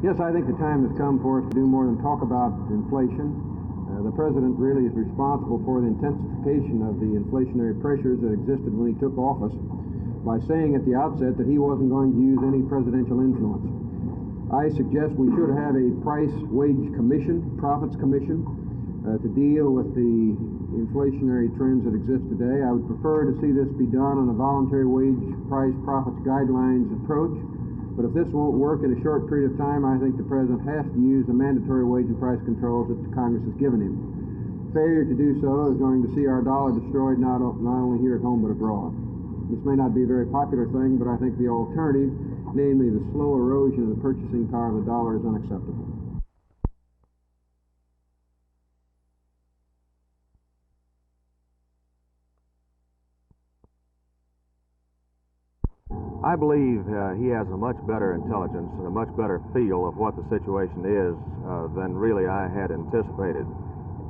Yes, I think the time has come for us to do more than talk about inflation. The President really is responsible for the intensification of the inflationary pressures that existed when he took office by saying at the outset that he wasn't going to use any presidential influence. I suggest we should have a price-wage commission, profits commission, to deal with the inflationary trends that exist today. I would prefer to see this be done on a voluntary wage price profits guidelines approach. But if this won't work in a short period of time, I think the President has to use the mandatory wage and price controls that the Congress has given him. Failure to do so is going to see our dollar destroyed not only here at home but abroad. This may not be a very popular thing, but I think the alternative, namely the slow erosion of the purchasing power of the dollar, is unacceptable. I believe he has a much better intelligence and a much better feel of what the situation is than really I had anticipated.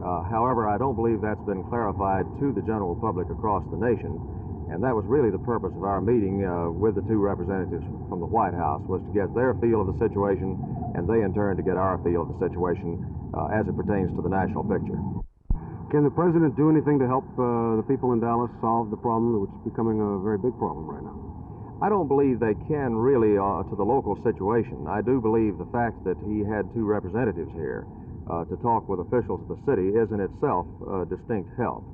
However, I don't believe that's been clarified to the general public across the nation, and that was really the purpose of our meeting with the two representatives from the White House, was to get their feel of the situation, and they in turn to get our feel of the situation as it pertains to the national picture. Can the President do anything to help the people in Dallas solve the problem, which is becoming a very big problem right now? I don't believe they can really to the local situation. I do believe the fact that he had two representatives here to talk with officials of the city is in itself a distinct help.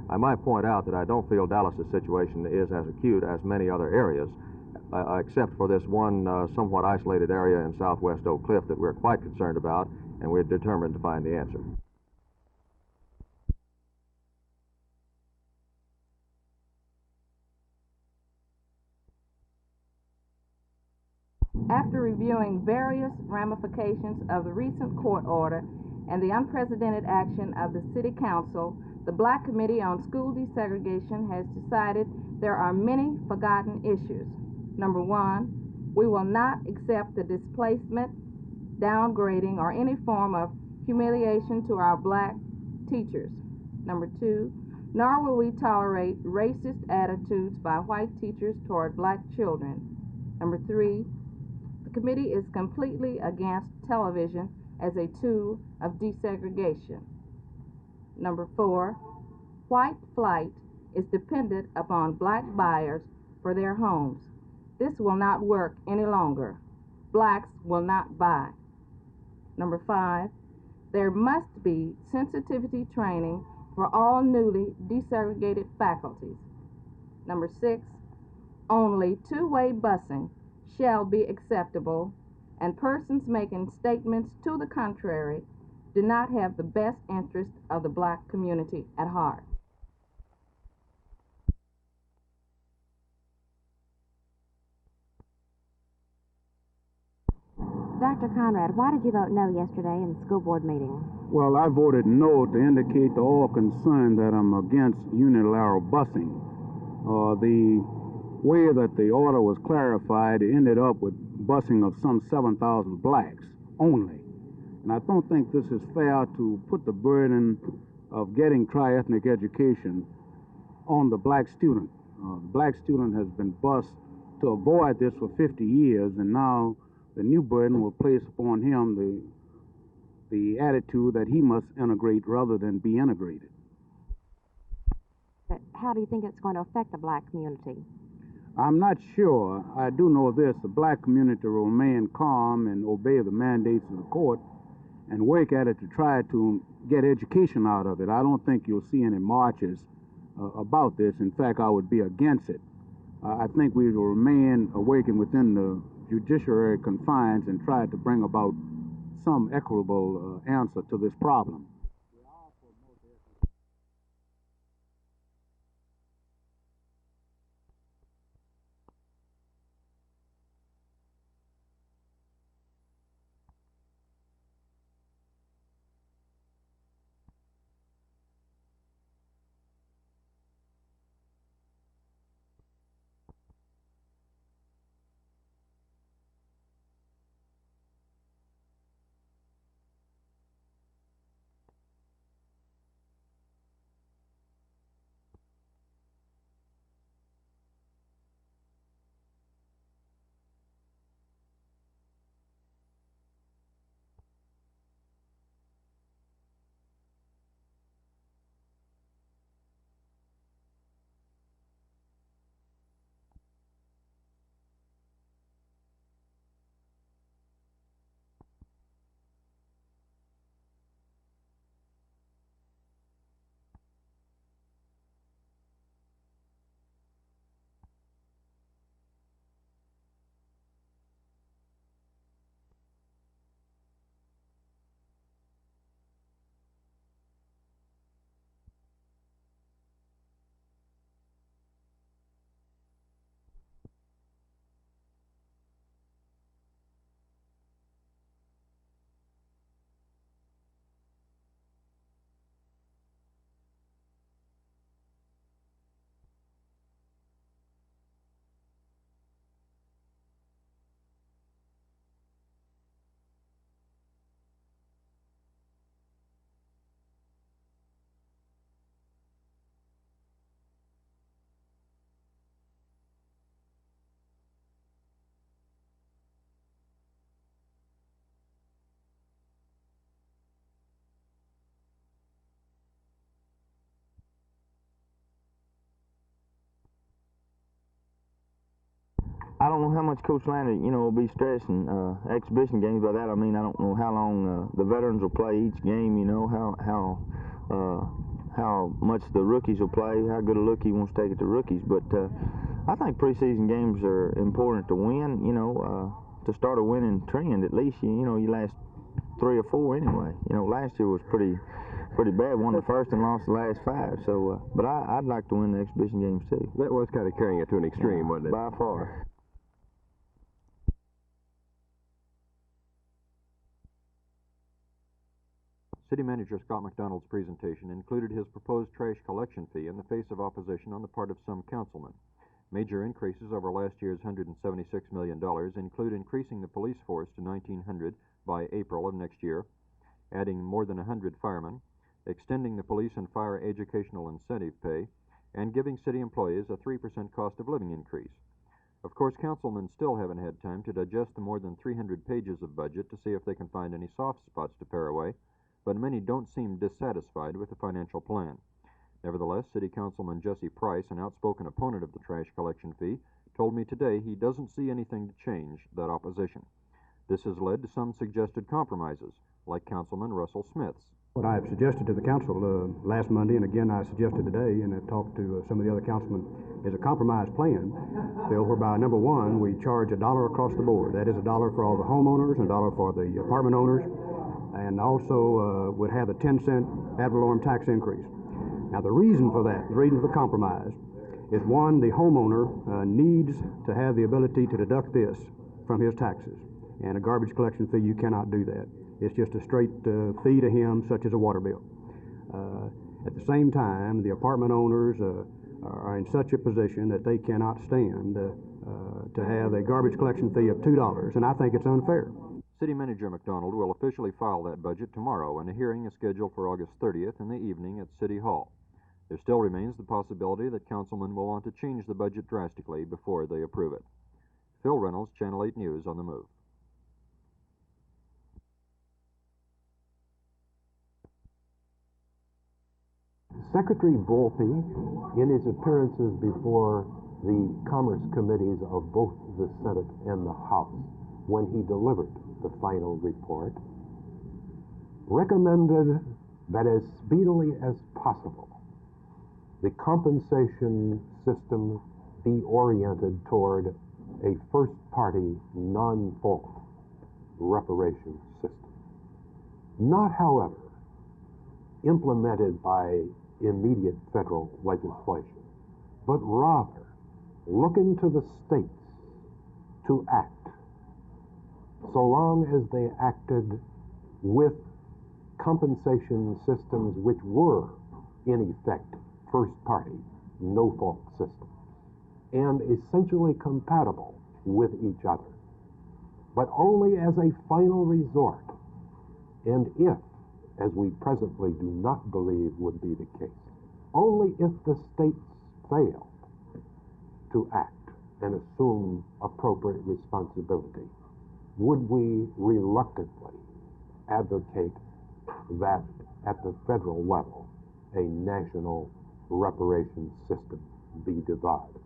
I might point out that I don't feel Dallas's situation is as acute as many other areas, except for this one somewhat isolated area in southwest Oak Cliff that we're quite concerned about, and we're determined to find the answer. After reviewing various ramifications of the recent court order and the unprecedented action of the City Council, the Black Committee on School Desegregation has decided there are many forgotten issues. Number one, we will not accept the displacement, downgrading, or any form of humiliation to our black teachers. Number two, nor will we tolerate racist attitudes by white teachers toward black children. Number three, the committee is completely against television as a tool of desegregation. Number four, white flight is dependent upon black buyers for their homes. This will not work any longer. Blacks will not buy. Number five, there must be sensitivity training for all newly desegregated faculties. Number six, only two-way busing shall be acceptable, and persons making statements to the contrary do not have the best interest of the black community at heart. Dr. Conrad, why did you vote no yesterday in the school board meeting? Well, I voted no to indicate to all concerned that I'm against unilateral busing. The way that the order was clarified, it ended up with busing of some 7,000 blacks only. And I don't think this is fair to put the burden of getting tri-ethnic education on the black student. The black student has been bused to avoid this for 50 years, and now the new burden will place upon him the attitude that he must integrate rather than be integrated. But how do you think it's going to affect the black community? I'm not sure. I do know this: the black community will remain calm and obey the mandates of the court and work at it to try to get education out of it. I don't think you'll see any marches about this. In fact, I would be against it. I think we will remain working within the judiciary confines and try to bring about some equitable answer to this problem. don't know how much Coach Lander, will be stressing exhibition games. By that I mean I don't know how long the veterans will play each game. How much the rookies will play, how good a look he wants to take at the rookies. But I think preseason games are important to win. To start a winning trend at least. You last 3 or 4 anyway. Last year was pretty bad. Won the first and lost the last 5. So, but I'd like to win the exhibition games too. That was kind of carrying it to an extreme, wasn't it? By far. City Manager Scott McDonald's presentation included his proposed trash collection fee in the face of opposition on the part of some councilmen. Major increases over last year's $176 million include increasing the police force to 1,900 by April of next year, adding more than 100 firemen, extending the police and fire educational incentive pay, and giving city employees a 3% cost of living increase. Of course, councilmen still haven't had time to digest the more than 300 pages of budget to see if they can find any soft spots to pare away, but many don't seem dissatisfied with the financial plan. Nevertheless, City Councilman Jesse Price, an outspoken opponent of the trash collection fee, told me today he doesn't see anything to change that opposition. This has led to some suggested compromises, like Councilman Russell Smith's. What I have suggested to the council last Monday, and again I suggested today, and I've talked to some of the other councilmen, is a compromise plan, Phil, whereby number one, we charge $1 across the board. That is $1 for all the homeowners and $1 for the apartment owners, and also would have a 10-cent ad valorem tax increase. Now the reason for that, the reason for the compromise, is one, the homeowner needs to have the ability to deduct this from his taxes, and a garbage collection fee, you cannot do that. It's just a straight fee to him, such as a water bill. At the same time, the apartment owners are in such a position that they cannot stand to have a garbage collection fee of $2, and I think it's unfair. City Manager McDonald will officially file that budget tomorrow, and a hearing is scheduled for August 30th in the evening at City Hall. There still remains the possibility that councilmen will want to change the budget drastically before they approve it. Phil Reynolds, Channel 8 News on the Move. Secretary Volpe, in his appearances before the Commerce Committees of both the Senate and the House, when he delivered the final report, recommended that as speedily as possible, the compensation system be oriented toward a first-party, non-fault reparation system. Not, however, implemented by immediate federal legislation, but rather looking to the states to act, so long as they acted with compensation systems which were, in effect, first-party, no-fault systems, and essentially compatible with each other, but only as a final resort, and if, as we presently do not believe would be the case, only if the states failed to act and assume appropriate responsibility, would we reluctantly advocate that at the federal level a national reparations system be devised.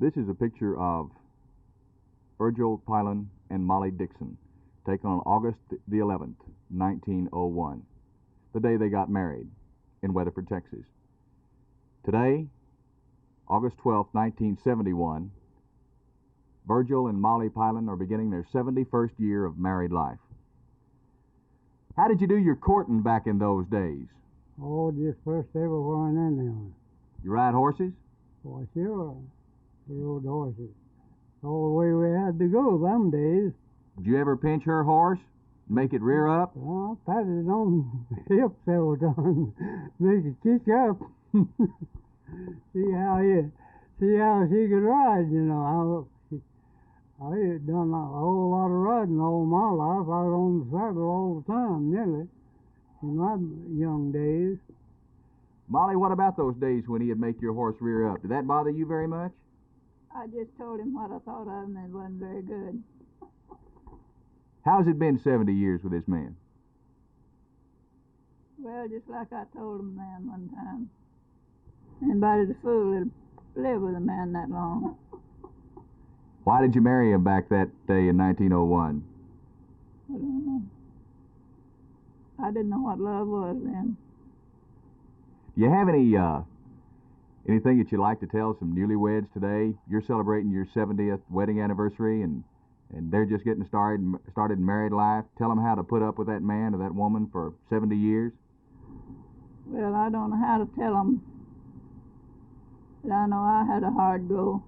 This is a picture of Virgil, Piland, and Mollie Dixon, taken on August the 11th, 1901, the day they got married in Weatherford, Texas. Today, August 12th, 1971, Virgil and Mollie Piland are beginning their 71st year of married life. How did you do your courting back in those days? Oh, just first ever one in there. You ride horses? Why, sure. We rode horses. All the way we had to go them days. Did you ever pinch her horse? Make it rear up? Well, I patted it on the hip several times. Make it kick up. see how she could ride, you know. I had done a whole lot of riding all my life. I was on the saddle all the time, nearly, in my young days. Mollie, what about those days when he'd make your horse rear up? Did that bother you very much? I just told him what I thought of him, and it wasn't very good. How's it been 70 years with this man? Well, just like I told him man one time. Anybody's a fool that'll live with a man that long. Why did you marry him back that day in 1901? I don't know. I didn't know what love was then. Do you have anything that you'd like to tell some newlyweds today? You're celebrating your 70th wedding anniversary, and they're just getting started married life. Tell them how to put up with that man or that woman for 70 years. Well, I don't know how to tell them, but I know I had a hard go.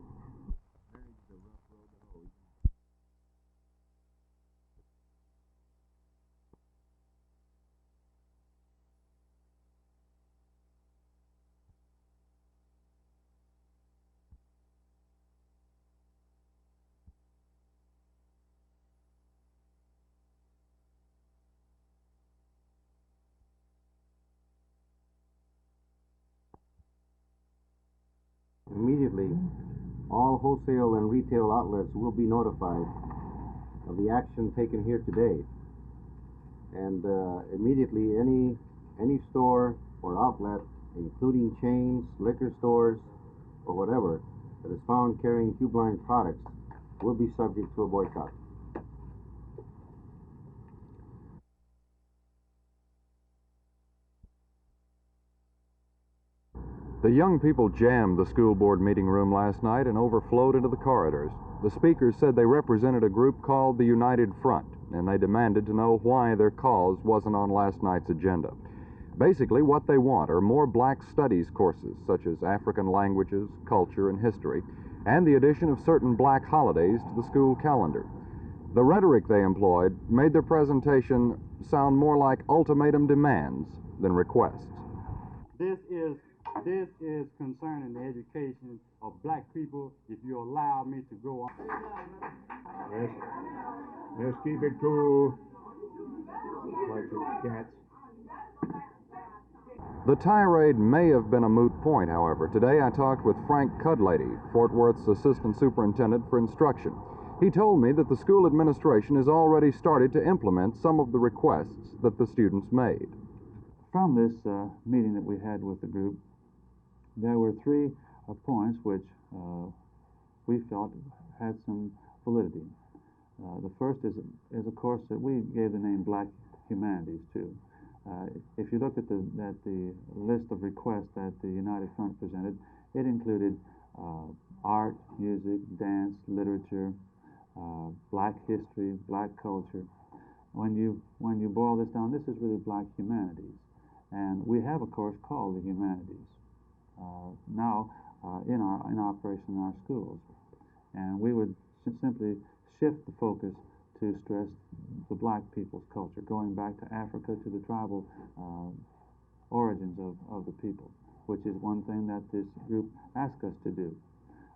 Immediately, all wholesale and retail outlets will be notified of the action taken here today. And immediately, any store or outlet, including chains, liquor stores, or whatever, that is found carrying Q-blind products will be subject to a boycott. The young people jammed the school board meeting room last night and overflowed into the corridors. The speakers said they represented a group called the United Front, and they demanded to know why their cause wasn't on last night's agenda. Basically, what they want are more black studies courses, such as African languages, culture, and history, and the addition of certain black holidays to the school calendar. The rhetoric they employed made their presentation sound more like ultimatum demands than requests. This is concerning the education of black people, if you allow me to go on. Let's keep it cool. Like the cats. The tirade may have been a moot point, however. Today I talked with Frank Cudlady, Fort Worth's Assistant Superintendent for Instruction. He told me that the school administration has already started to implement some of the requests that the students made. From this meeting that we had with the group, there were three points which we felt had some validity. The first is a course that we gave the name Black Humanities to. If you look at the list of requests that the United Front presented, it included art, music, dance, literature, black history, black culture. When you boil this down, this is really Black Humanities. And we have a course called the Humanities now in operation in our schools. And we would simply shift the focus to stress the black people's culture, going back to Africa, to the tribal origins of the people, which is one thing that this group asked us to do.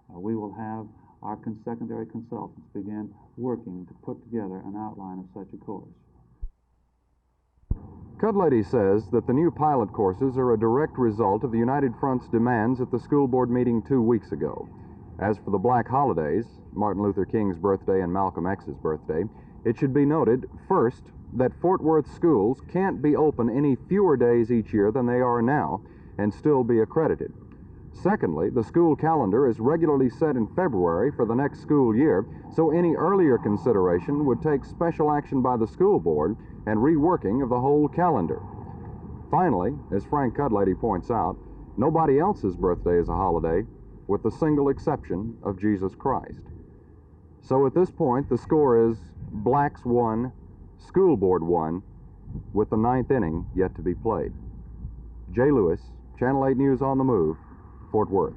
We will have our secondary consultants begin working to put together an outline of such a course. Cudlady says that the new pilot courses are a direct result of the United Front's demands at the school board meeting 2 weeks ago. As for the black holidays, Martin Luther King's birthday and Malcolm X's birthday, it should be noted, first, that Fort Worth schools can't be open any fewer days each year than they are now and still be accredited. Secondly, the school calendar is regularly set in February for the next school year, so any earlier consideration would take special action by the school board and reworking of the whole calendar. Finally, as Frank Cudlady points out, nobody else's birthday is a holiday, with the single exception of Jesus Christ. So at this point, the score is Blacks 1, School Board 1, with the 9th inning yet to be played. Jay Lewis, Channel 8 News on the Move, Fort Worth.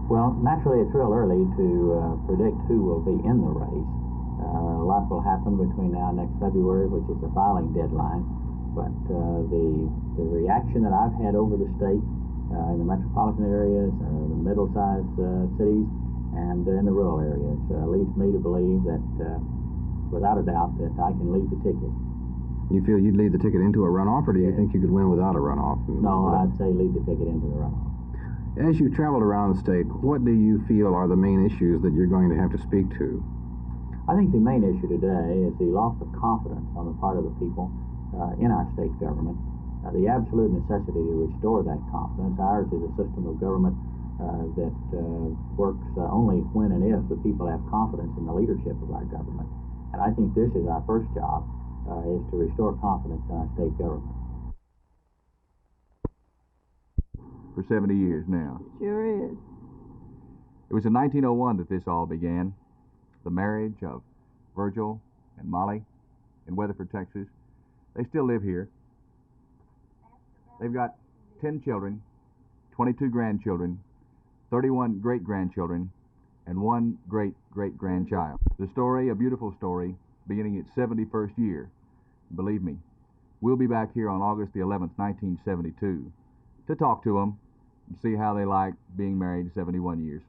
Well, naturally, it's real early to predict who will be in the race. A lot will happen between now and next February, which is the filing deadline. But the reaction that I've had over the state, in the metropolitan areas, the middle-sized cities, and in the rural areas, leads me to believe that, without a doubt, that I can lead the ticket. You feel you'd lead the ticket into a runoff, or do you think you could win without a runoff? No, I'd say lead the ticket into the runoff. As you've traveled around the state, what do you feel are the main issues that you're going to have to speak to? I think the main issue today is the loss of confidence on the part of the people in our state government, the absolute necessity to restore that confidence. Ours is a system of government that works only when and if the people have confidence in the leadership of our government. And I think this is our first job, is to restore confidence in our state government. for 70 years now. Sure is. It was in 1901 that this all began, the marriage of Virgil and Mollie in Weatherford, Texas. They still live here. They've got 10 children, 22 grandchildren, 31 great-grandchildren, and 1 great-great-grandchild. The story, a beautiful story, beginning its 71st year. Believe me, we'll be back here on August the 11th, 1972, to talk to them and see how they like being married 71 years.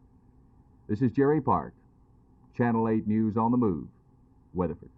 This is Jerry Park, Channel 8 News on the Move, Weatherford.